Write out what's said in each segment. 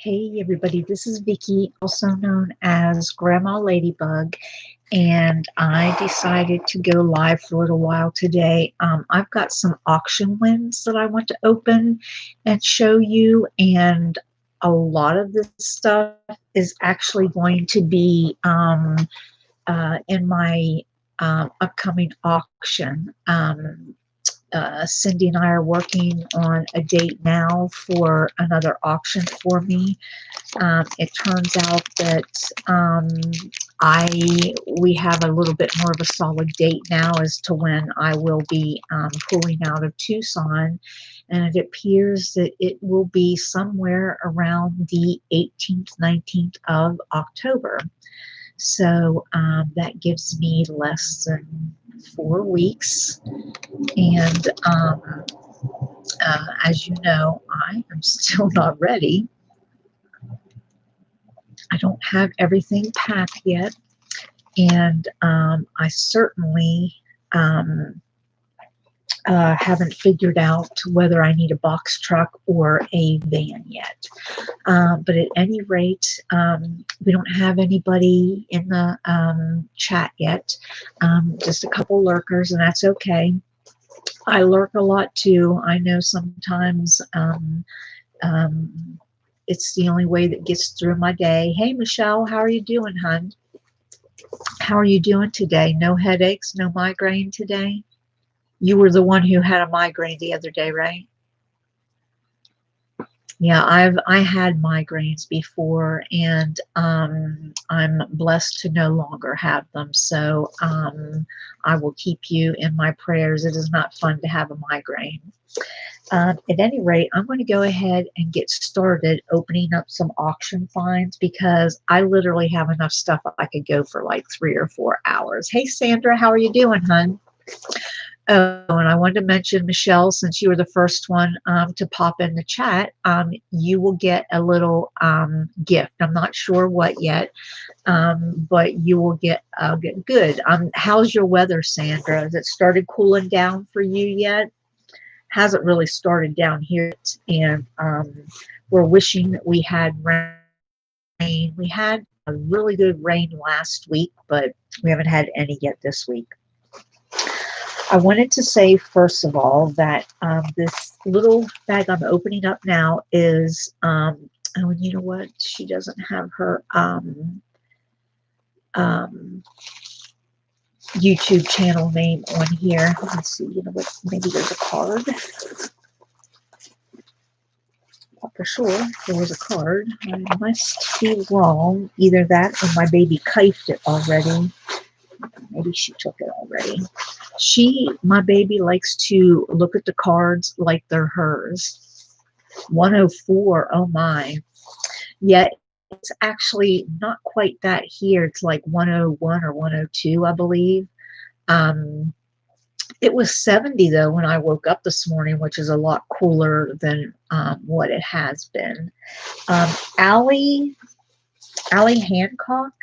Hey everybody, this is Vicky, also known as Grandma Ladybug, and I decided to go live for a little while today. I've got some auction wins that I want to open and show you, and a lot of this stuff is actually going to be in my upcoming auction. Cindy and I are working on a date now for another auction for me. It turns out that we have a little bit more of a solid date now as to when I will be pulling out of Tucson, and it appears that it will be somewhere around the 18th, 19th of October. So that gives me less than 4 weeks, and as you know, I am still not ready. I don't have everything packed yet, and I certainly haven't figured out whether I need a box truck or a van yet. But at any rate, we don't have anybody in the chat yet, just a couple lurkers, and that's okay. I lurk a lot too. I know sometimes it's the only way that gets through my day. Hey, Michelle, how are you doing, hon? How are you doing today? No headaches, no migraine today? You were the one who had a migraine the other day, right? Yeah, I had migraines before, and I'm blessed to no longer have them. So I will keep you in my prayers. It is not fun to have a migraine. At any rate, I'm going to go ahead and get started opening up some auction finds because I literally have enough stuff I could go for like 3 or 4 hours. Hey, Sandra, how are you doing, hon? Oh, and I wanted to mention, Michelle, since you were the first one to pop in the chat, you will get a little gift. I'm not sure what yet, but you will get good. How's your weather, Sandra? Has it started cooling down for you yet? Hasn't really started down here, and we're wishing that we had rain. We had a really good rain last week, but we haven't had any yet this week. I wanted to say, first of all, that this little bag I'm opening up now is, oh, and you know what? She doesn't have her YouTube channel name on here. Let's see, you know what? Maybe there's a card. For sure, there was a card. I must be wrong. Either that or my baby kifed it already. Maybe she took it already. My baby likes to look at the cards like they're hers. 104, oh my. Yet it's actually not quite that here. It's like 101 or 102, I believe. It was 70 though when I woke up this morning, which is a lot cooler than what it has been. Allie Hancock,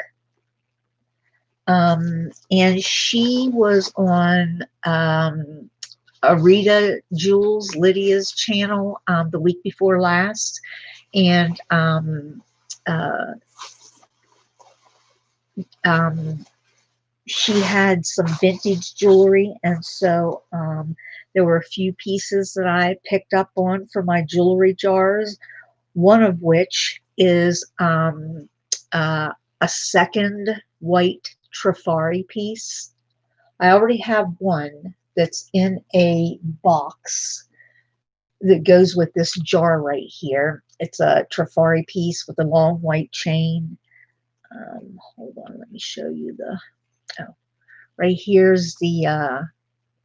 and she was on Arita Jules, Lydia's channel the week before last, and she had some vintage jewelry, and so there were a few pieces that I picked up on for my jewelry jars, one of which is a second white Trifari piece. I already have one that's in a box that goes with this jar right here. It's a Trifari piece with a long white chain. Hold on, let me show you right here's the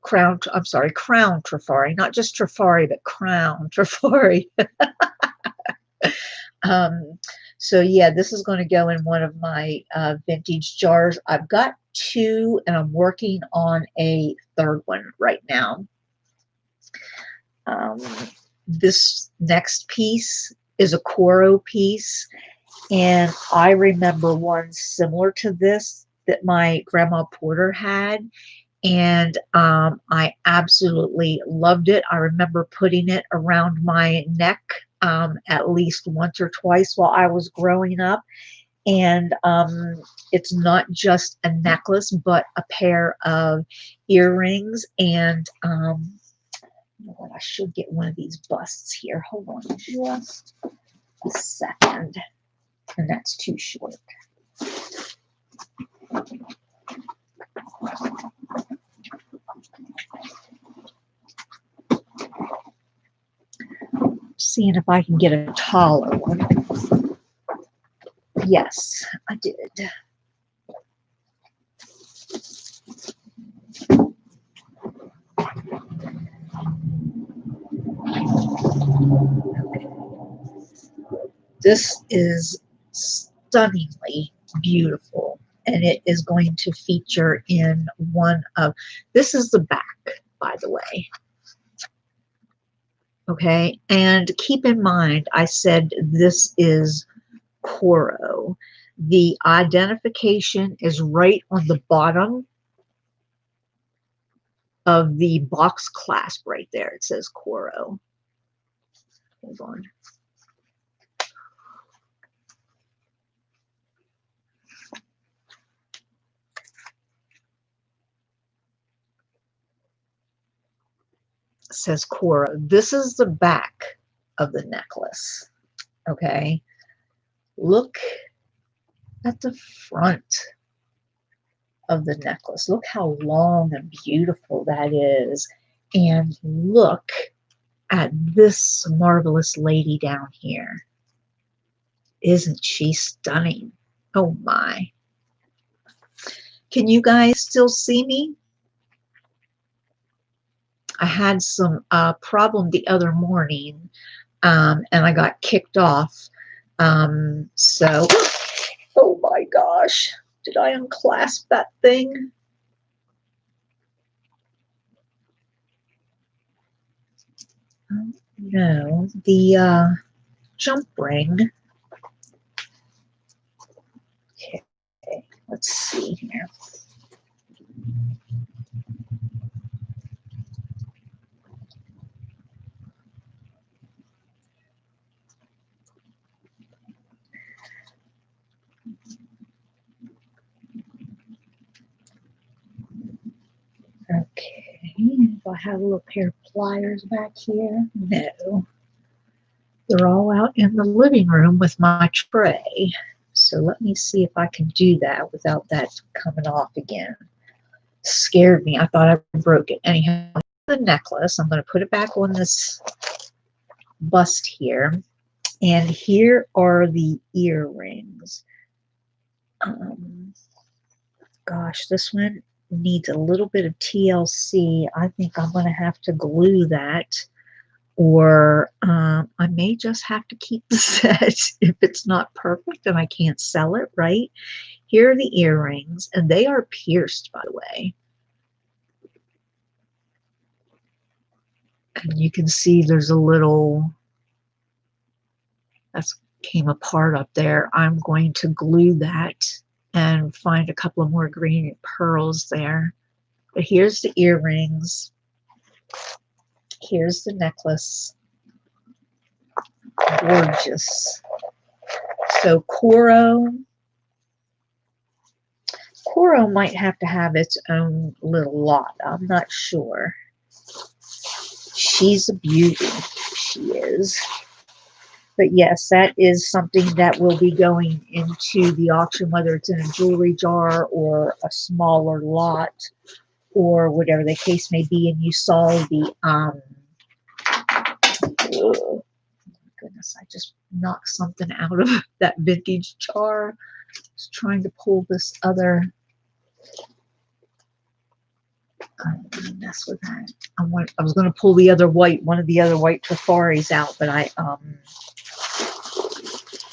crown Trifari, not just Trifari, but crown Trifari. So yeah, this is going to go in one of my vintage jars. I've got 2, and I'm working on a 3rd one right now. This next piece is a Coro piece, and I remember one similar to this that my grandma Porter had, and I absolutely loved it. I remember putting it around my neck at least once or twice while I was growing up. And it's not just a necklace, but a pair of earrings. And you know what? I should get one of these busts here. Hold on just a second. And that's too short. Seeing if I can get a taller one. Yes, I did. This is stunningly beautiful, and it is going to feature in one of, this is the back, by the way. Okay, and keep in mind, I said this is Coro. The identification is right on the bottom of the box clasp right there. It says Coro. Hold on. It says Coro. This is the back of the necklace. Okay. Look at the front of the necklace. Look how long and beautiful that is. And look at this marvelous lady down here. Isn't she stunning? Oh my. Can you guys still see me? I had some problem the other morning, and I got kicked off. So, oh my gosh. Did I unclasp that thing? No, the jump ring. Okay, let's see here. Okay, do I have a little pair of pliers back here? No. They're all out in the living room with my tray. So let me see if I can do that without that coming off again. Scared me. I thought I broke it. Anyhow, the necklace, I'm going to put it back on this bust here. And here are the earrings. Gosh, this one needs a little bit of TLC. I think I'm going to have to glue that, or I may just have to keep the set if it's not perfect and I can't sell it, right? Here are the earrings, and they are pierced, by the way. And you can see there's a little, that came apart up there. I'm going to glue that and find a couple of more green pearls there. But here's the earrings. Here's the necklace. Gorgeous. So Coro might have to have its own little lot. I'm not sure. She's a beauty. She is. But yes, that is something that will be going into the auction, whether it's in a jewelry jar or a smaller lot or whatever the case may be. And you saw the, oh my goodness, I just knocked something out of that vintage jar. I was trying to pull this other, I don't want to mess with that. I was going to pull the other white, one of the other white Trafaris out, but I,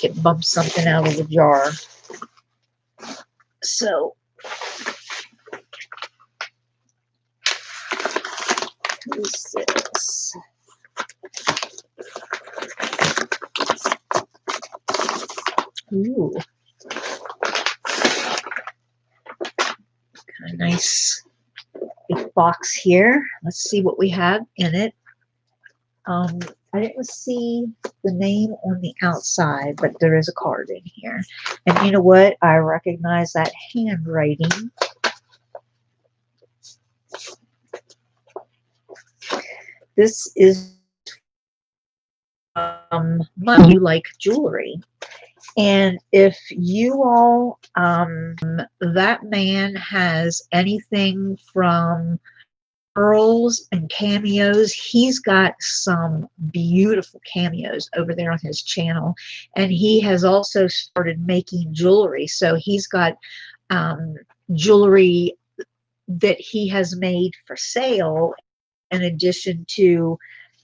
it bumped something out of the jar. So what is this? Ooh, kind of nice big box here. Let's see what we have in it. I didn't see the name on the outside, but there is a card in here. And you know what? I recognize that handwriting. This is You Like Jewelry. And if you all, that man has anything from pearls and cameos. He's got some beautiful cameos over there on his channel, and he has also started making jewelry. So he's got jewelry that he has made for sale in addition to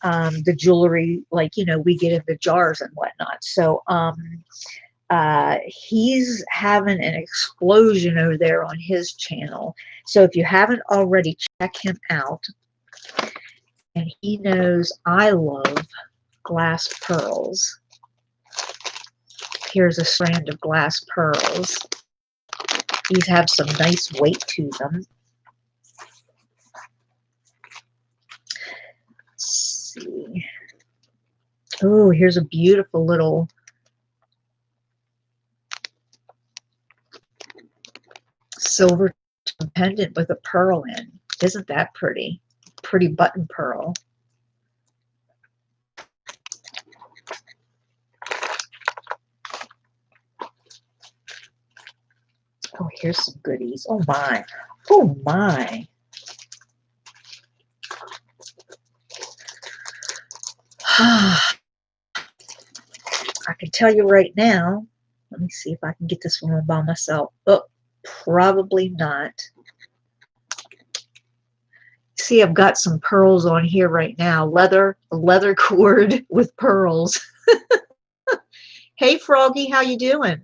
the jewelry, like, you know, we get in the jars and whatnot. So he's having an explosion over there on his channel. So if you haven't already, check him out. And he knows I love glass pearls. Here's a strand of glass pearls. These have some nice weight to them. Let's see. Oh, here's a beautiful little silver pendant with a pearl in. Isn't that pretty? Pretty button pearl. Oh, here's some goodies. Oh my. Oh my. I can tell you right now. Let me see if I can get this one by myself. Oh, probably not. See, I've got some pearls on here right now. Leather cord with pearls. Hey, Froggy, how you doing?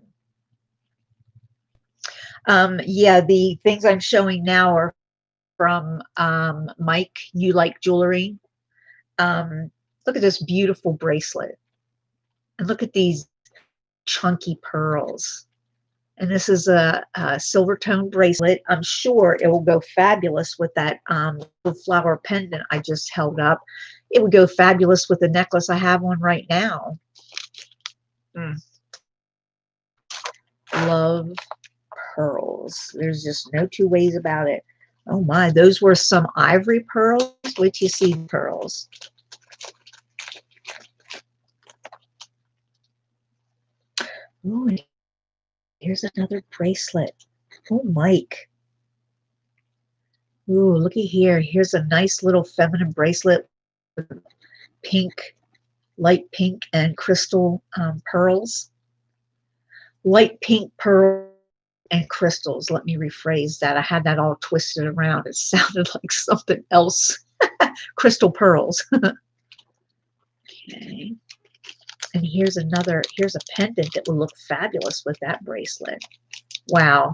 Yeah, the things I'm showing now are from Mike, You Like Jewelry. Look at this beautiful bracelet. And look at these chunky pearls. And this is a silver tone bracelet. I'm sure it will go fabulous with that flower pendant I just held up. It would go fabulous with the necklace I have on right now. Love pearls. There's just no two ways about it. Oh my, those were some ivory pearls. Wait till you see pearls. Oh, here's another bracelet. Oh, Mike. Ooh, looky here. Here's a nice little feminine bracelet with pink, light pink, and crystal pearls. Light pink pearl and crystals. Let me rephrase that. I had that all twisted around. It sounded like something else. Crystal pearls. Okay. And here's a pendant that will look fabulous with that bracelet. Wow.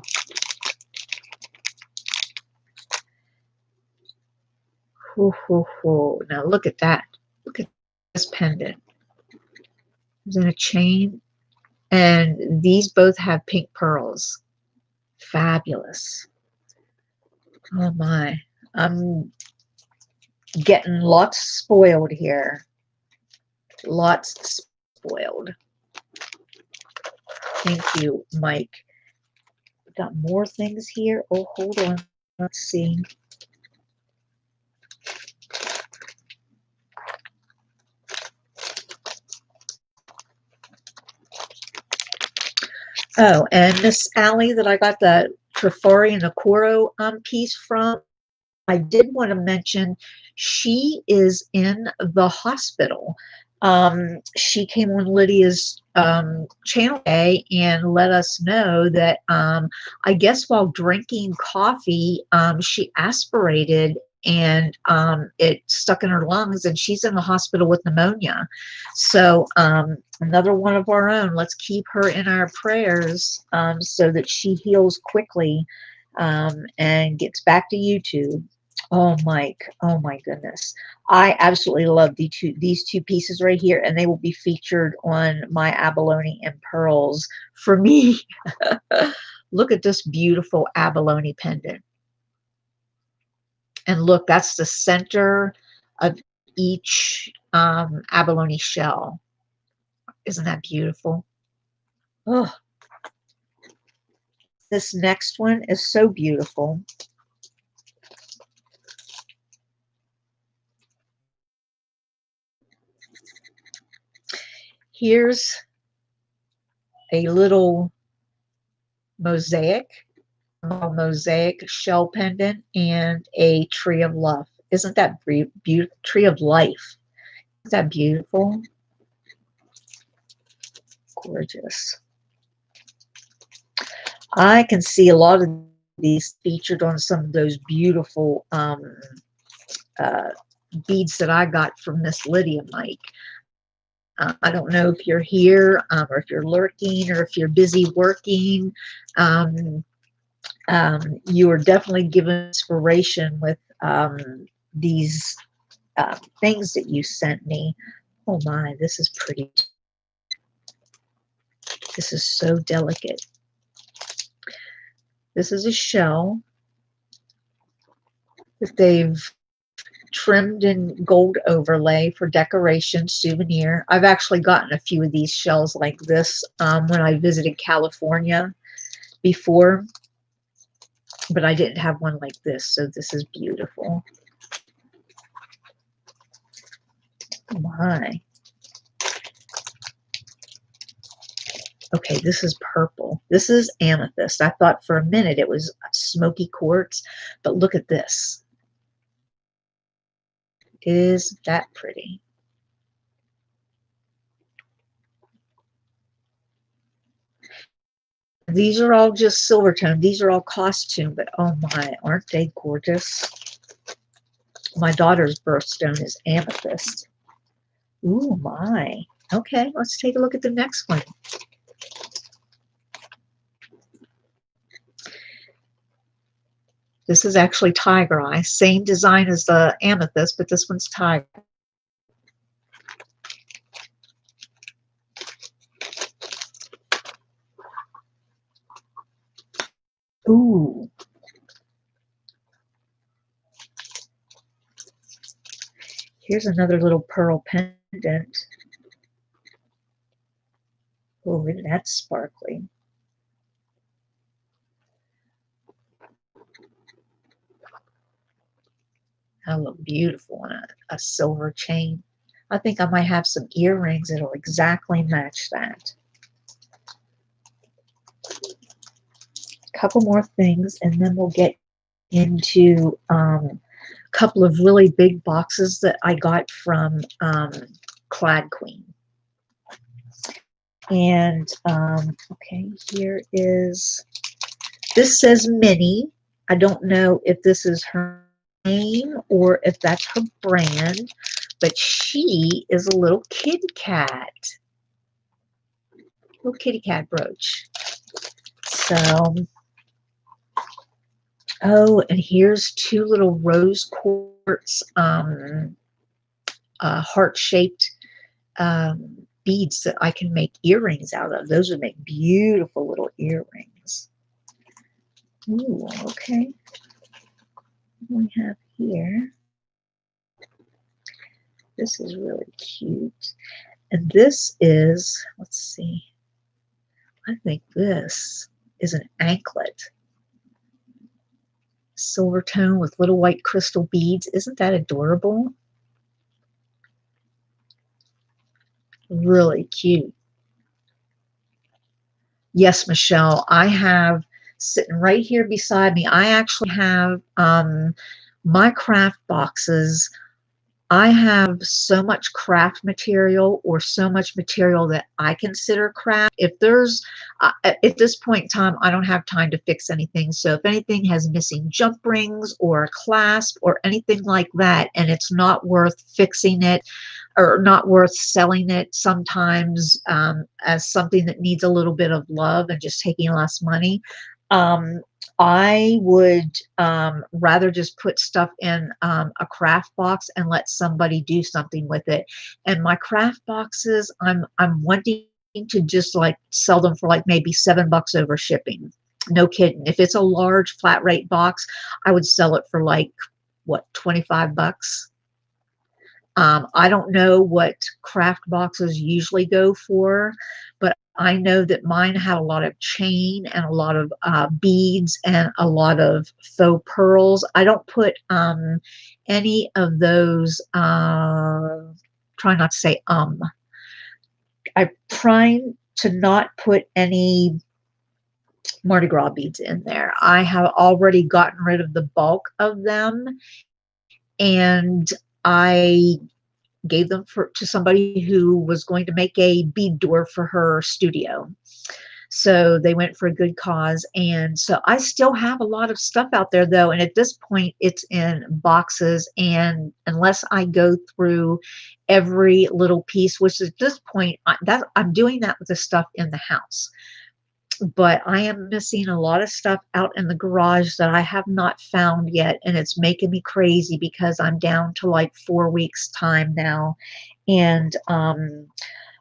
Now look at that. Look at this pendant. It's in a chain. And these both have pink pearls. Fabulous. Oh my. I'm getting lots spoiled here. Lots spoiled. Thank you, Mike. Got more things here. Oh, hold on. Let's see. Oh, and Miss Allie that I got the Trifari and the Coro piece from, I did want to mention she is in the hospital. She came on Lydia's channel today and let us know that I guess while drinking coffee, she aspirated and it stuck in her lungs, and she's in the hospital with pneumonia. So another one of our own. Let's keep her in our prayers so that she heals quickly and gets back to YouTube. Oh, Mike. Oh, my goodness. I absolutely love these two pieces right here, and they will be featured on my abalone and pearls for me. Look at this beautiful abalone pendant. And look, that's the center of each abalone shell. Isn't that beautiful? Oh, this next one is so beautiful. Here's a little mosaic shell pendant and a tree of love. Isn't that beautiful? Tree of life. Isn't that beautiful? Gorgeous. I can see a lot of these featured on some of those beautiful beads that I got from Miss Lydia, Mike. I don't know if you're here or if you're lurking or if you're busy working. You are definitely given inspiration with these things that you sent me. Oh my, this is pretty. This is so delicate. This is a shell that they've trimmed in gold overlay for decoration, souvenir. I've actually gotten a few of these shells like this when I visited California before, but I didn't have one like this, so this is beautiful. Oh my. Okay, this is purple. This is amethyst. I thought for a minute it was smoky quartz, but look at this. Is that pretty? These are all just silver tone. These are all costume, but oh my, aren't they gorgeous? My daughter's birthstone is amethyst. Ooh my. Okay, let's take a look at the next one. This is actually tiger eye. Same design as the amethyst, but this one's tiger. Ooh. Here's another little pearl pendant. Oh, isn't that sparkly? That'll look beautiful on a silver chain. I think I might have some earrings that'll exactly match that. A couple more things, and then we'll get into a couple of really big boxes that I got from Clad Queen. And okay, here is, this says Minnie. I don't know if this is her name or if that's her brand, but she is a little kitty cat. Little kitty cat brooch. So, oh, and here's two little rose quartz heart-shaped beads that I can make earrings out of. Those would make beautiful little earrings. Ooh, okay. What we have here. This is really cute. And this is, let's see, I think this is an anklet. Silver tone with little white crystal beads. Isn't that adorable? Really cute. Yes, Michelle, I have sitting right here beside me, I actually have my craft boxes. I have so much craft material, or so much material that I consider craft. If there's, at this point in time, I don't have time to fix anything. So if anything has missing jump rings or a clasp or anything like that, and it's not worth fixing it or not worth selling it sometimes as something that needs a little bit of love and just taking less money, I would rather just put stuff in a craft box and let somebody do something with it. And my craft boxes, I'm wanting to just like sell them for like maybe $7 over shipping. No kidding. If it's a large flat rate box, I would sell it for like, what, $25? I don't know what craft boxes usually go for, but I know that mine had a lot of chain and a lot of beads and a lot of faux pearls. I don't put any of those, try not to say I'm trying to not put any Mardi Gras beads in there. I have already gotten rid of the bulk of them, and I gave them to somebody who was going to make a bead door for her studio. So they went for a good cause. And so I still have a lot of stuff out there though. And at this point it's in boxes. And unless I go through every little piece, which at this point I'm doing that with the stuff in the house. But I am missing a lot of stuff out in the garage that I have not found yet. And it's making me crazy because I'm down to like 4 weeks time now. And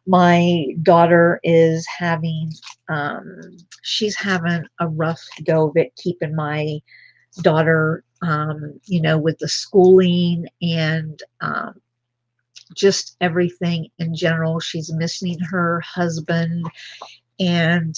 my daughter is having, she's having a rough go of it, keeping my daughter, you know, with the schooling and just everything in general. She's missing her husband. And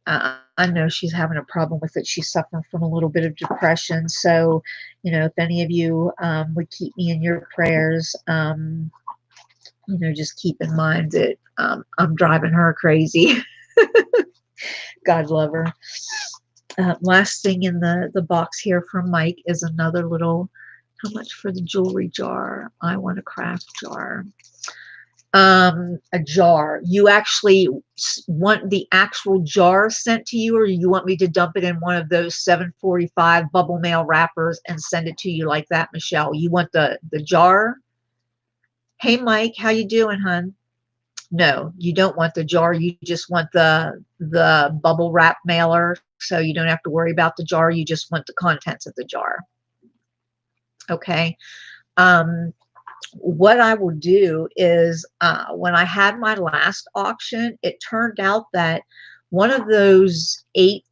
I know she's having a problem with it. She's suffering from a little bit of depression. So, you know, if any of you would keep me in your prayers, you know, just keep in mind that I'm driving her crazy. God love her. Last thing in the box here from Mike is another little, how much for the jewelry jar? I want a craft jar. A jar. You actually want the actual jar sent to you, or you want me to dump it in one of those 745 bubble mail wrappers and send it to you like that, Michelle? You want the jar? Hey Mike, how you doing, hun? No, you don't want the jar. You just want the bubble wrap mailer, so you don't have to worry about the jar. You just want the contents of the jar. Okay. What I will do is when I had my last auction, it turned out that one of those 8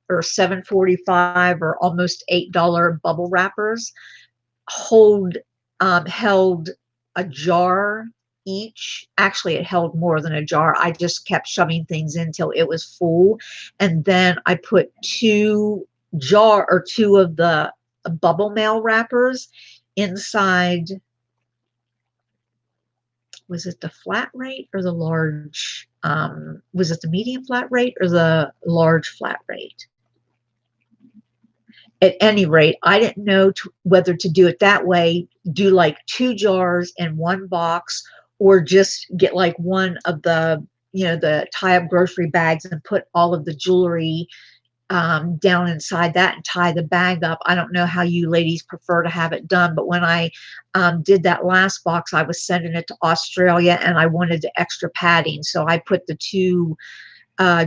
or 7.45 or almost $8 bubble wrappers held a jar each. Actually, it held more than a jar. I just kept shoving things in until it was full, and then I put two of the bubble mail wrappers inside. Was it the flat rate or the large? Was it the medium flat rate or the large flat rate? At any rate, I didn't know whether to do it that way, do like 2 jars in one box, or just get like one of the, you know, the tie-up grocery bags and put all of the jewelry down inside that and tie the bag up. I don't know how you ladies prefer to have it done, but when I did that last box, I was sending it to Australia and I wanted the extra padding. So I put the 2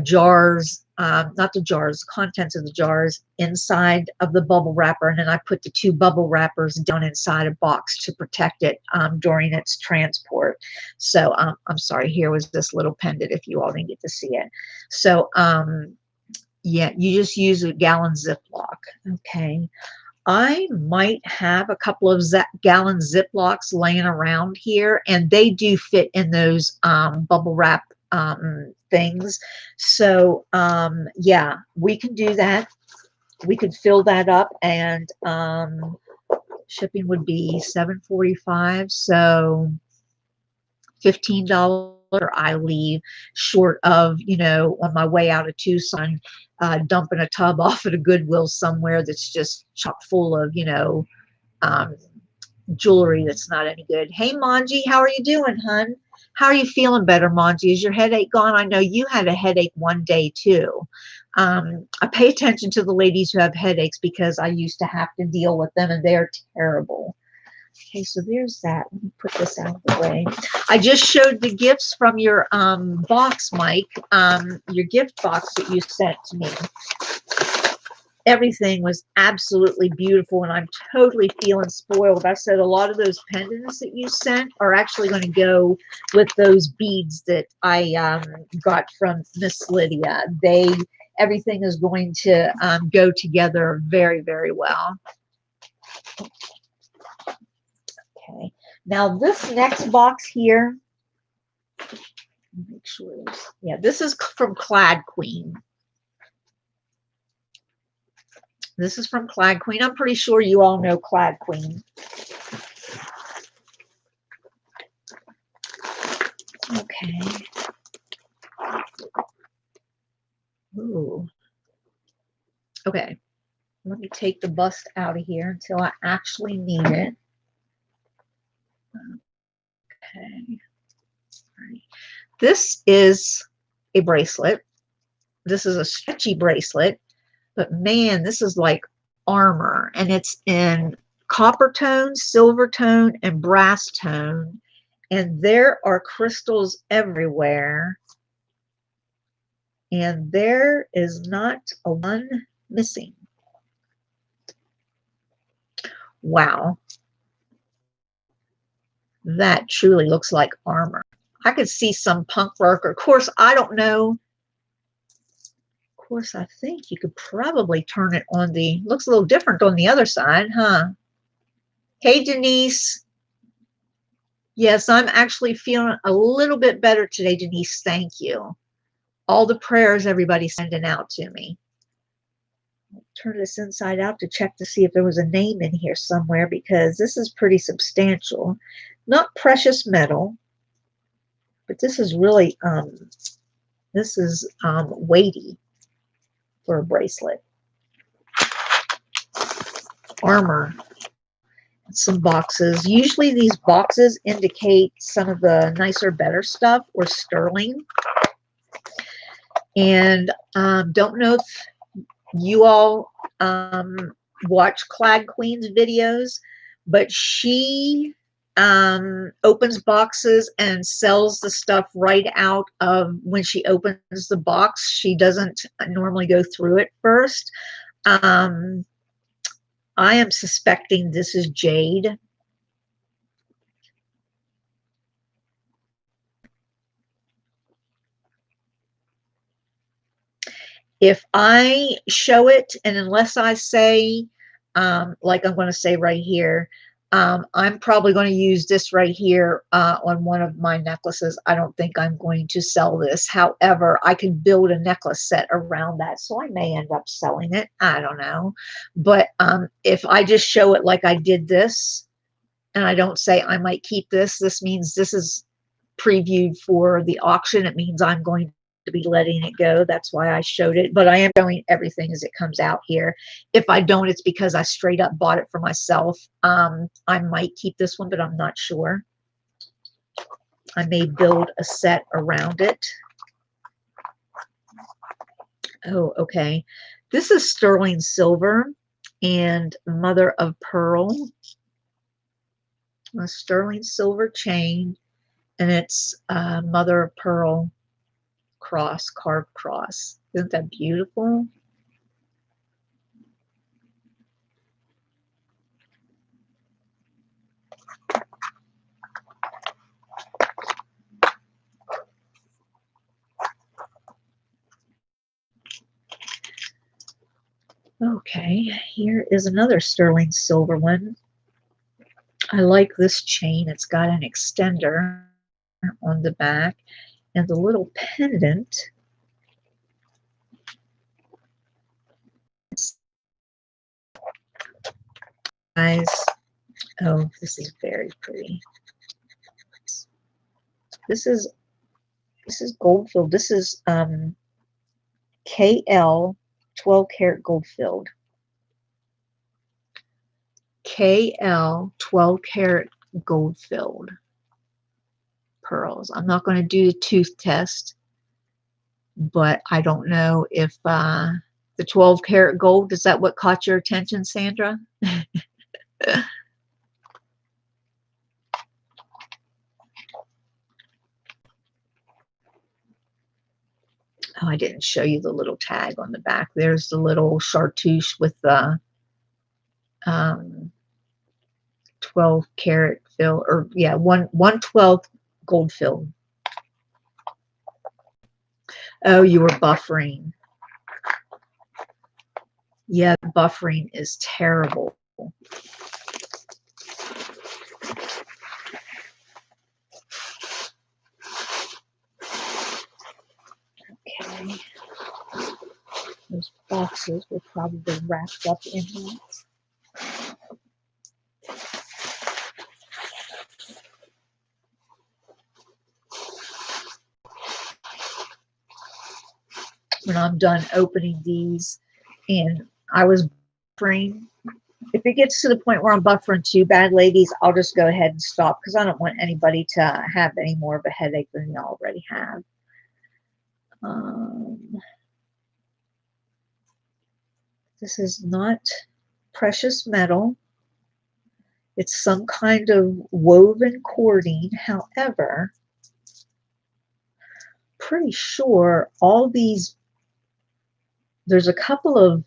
jars, not the jars, contents of the jars inside of the bubble wrapper. And then I put the 2 bubble wrappers down inside a box to protect it during its transport. So I'm sorry, here was this little pendant if you all didn't get to see it. So, yeah, you just use a gallon Ziploc. Okay. I might have a couple of gallon Ziplocs laying around here, and they do fit in those bubble wrap things. So, yeah, we can do that. We could fill that up, and shipping would be $7.45. So $15 I leave short of, you know, on my way out of Tucson, dumping a tub off at a Goodwill somewhere that's just chock full of, you know, jewelry that's not any good. Hey, Manji, how are you doing, hun? How are you feeling better, Manji? Is your headache gone? I know you had a headache one day too. I pay attention to the ladies who have headaches because I used to have to deal with them, and they're terrible. Okay, so there's that. Let me put this out of the way. I just showed the gifts from your box, Mike, your gift box that you sent to me. Everything was absolutely beautiful, and I'm totally feeling spoiled. I said a lot of those pendants that you sent are actually going to go with those beads that I got from Miss Lydia. Everything is going to go together very, very well. Okay. Now this next box here, make sure yeah, this is from Clad Queen. This is from Clad Queen. I'm pretty sure you all know Clad Queen. Okay. Ooh. Okay. Let me take the bust out of here until I actually need it. Okay. All right. This is a bracelet. This is a stretchy bracelet, but man, this is like armor, and it's in copper tone, silver tone, and brass tone, and there are crystals everywhere, and there is not a one missing. Wow, that truly looks like armor. I could see some punk rocker. Of course, I don't know. Of course, I think you could probably turn it on the, looks a little different on the other side, huh? Hey, Denise. Yes, I'm actually feeling a little bit better today, Denise. Thank you. All the prayers everybody's sending out to me. I'll turn this inside out to check to see if there was a name in here somewhere, because this is pretty substantial. Not precious metal, but this is really weighty for a bracelet. Armor. Some boxes. Usually these boxes indicate some of the nicer, better stuff, or sterling. And don't know if you all watch Clad Queen's videos, but she opens boxes and sells the stuff right out of when she opens the box. She doesn't normally go through it first. I am suspecting this is jade. If I show it, and unless I say, like I'm going to say right here, I'm probably going to use this right here on one of my necklaces. I don't think I'm going to sell this. However, I can build a necklace set around that, so I may end up selling it. I don't know. But if I just show it like I did this, and I don't say I might keep this, this means this is previewed for the auction. It means I'm going to be letting it go. That's why I showed it, but I am showing everything as it comes out here. If I don't, it's because I straight up bought it for myself. I might keep this one, but I'm not sure. I may build a set around it. Oh, okay. This is sterling silver and mother of pearl. A sterling silver chain, and it's mother of pearl cross, carved cross. Isn't that beautiful? Okay, here is another sterling silver one. I like this chain. It's got an extender on the back and the little pendant. Guys, oh, this is very pretty. This is gold filled. This is KL 12 karat gold filled. KL 12 karat gold filled pearls. I'm not going to do the tooth test, but I don't know if the 12 karat gold, is that what caught your attention, Sandra? Oh, I didn't show you the little tag on the back. There's the little chartreuse with the 12 karat fill, or yeah, 1/12 gold fill. Oh, you were buffering. Yeah, buffering is terrible. Okay. Those boxes were probably wrapped up in that. When I'm done opening these, and I was buffering. If it gets to the point where I'm buffering too bad, ladies, I'll just go ahead and stop because I don't want anybody to have any more of a headache than they already have. This is not precious metal. It's some kind of woven cording. However, pretty sure all these, there's a couple of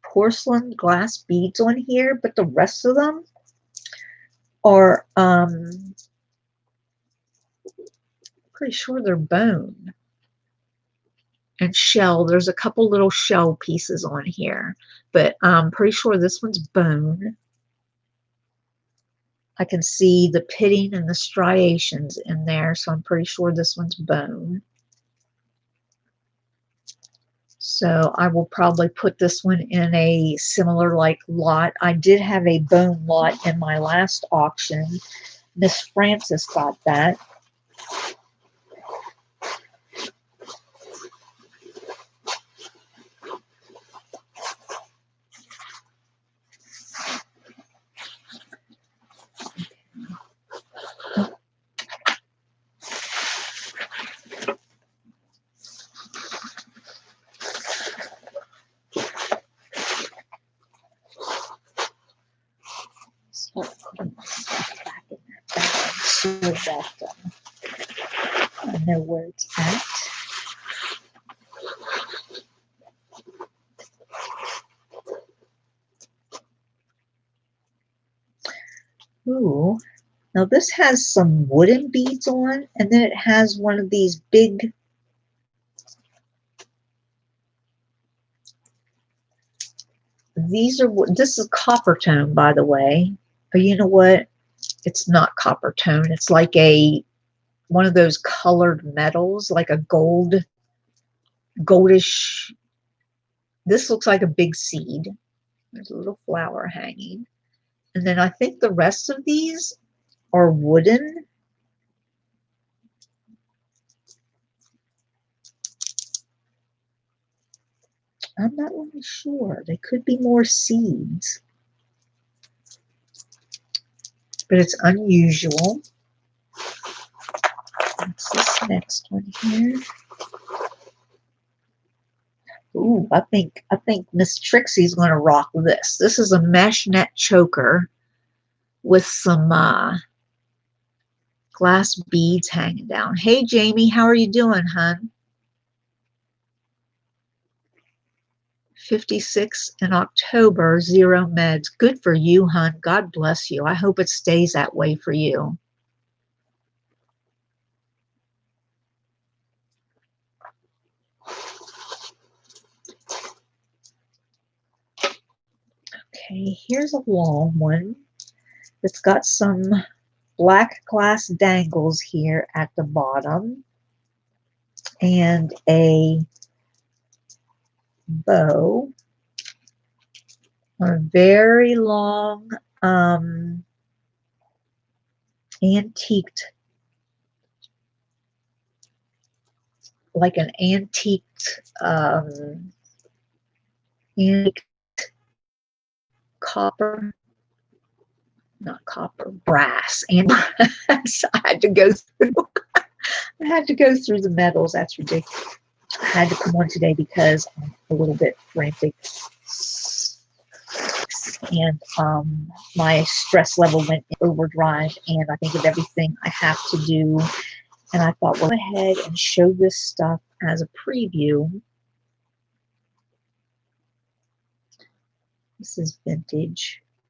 porcelain glass beads on here, but the rest of them are pretty sure they're bone and shell. There's a couple little shell pieces on here, but I'm pretty sure this one's bone. I can see the pitting and the striations in there, so I'm pretty sure this one's bone. So I will probably put this one in a similar like lot. I did have a bone lot in my last auction. Miss Francis got that. Start putting my stuff back in that bag so that I know where it's at. Ooh, now this has some wooden beads on, and then it has one of these big, this is copper tone, by the way. But you know what? It's not copper tone. It's like one of those colored metals, like a goldish. This looks like a big seed. There's a little flower hanging. And then I think the rest of these are wooden. I'm not really sure. They could be more seeds. But it's unusual. What's this next one here? Ooh, I think Miss Trixie's going to rock this. This is a mesh net choker with some glass beads hanging down. Hey, Jamie, how are you doing, hon? 56 in October, 0 meds. Good for you, hon. God bless you. I hope it stays that way for you. Okay, here's a long one. It's got some black glass dangles here at the bottom and a bow. A very long antiqued, like an antiqued copper, not copper, brass, and brass. I had to go through. I had to go through the metals. That's ridiculous. I had to come on today because I'm a little bit frantic, and my stress level went in overdrive, and I think of everything I have to do. And I thought, well, go ahead and show this stuff as a preview. This is vintage.